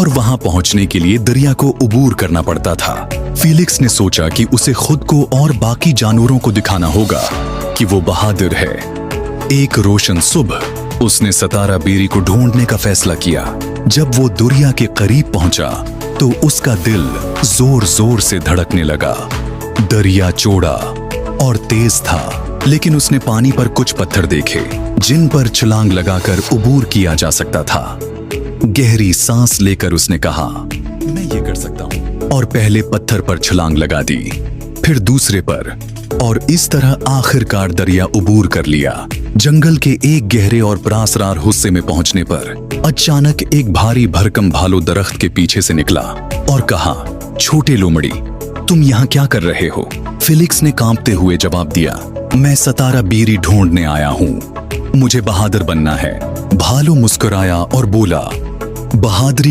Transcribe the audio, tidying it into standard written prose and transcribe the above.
और वहां पहुंचने के लिए दरिया को उबूर करना पड़ता था। फेलिक्स ने सोचा कि उसे खुद को और बाकी जानवरों को दिखाना होगा कि वो बहादुर है। एक रोशन सुबह उसने सतारा बेरी को ढूंढने का फैसला किया। जब वो दरिया के करीब पहुंचा तो उसका दिल जोर जोर से धड़कने लगा। दरिया चौड़ा और तेज था, लेकिन उसने पानी पर कुछ पत्थर देखे जिन पर छलांग लगाकर उबूर किया जा सकता था। गहरी सांस लेकर उसने कहा, मैं ये कर सकता हूं, और पहले पत्थर पर छलांग लगा दी, फिर दूसरे पर, और इस तरह आखिरकार दरिया उबूर कर लिया। जंगल के एक गहरे और परासरार हिस्से में पहुंचने पर अचानक एक भारी भरकम भालू दरख्त के पीछे से निकला और कहा, छोटे लोमड़ी, तुम यहाँ क्या कर रहे हो? फेलिक्स ने कांपते हुए जवाब दिया, मैं सतारा बेरी ढूंढने आया हूँ, मुझे बहादुर बनना है। भालू मुस्कुराया और बोला, बहादुरी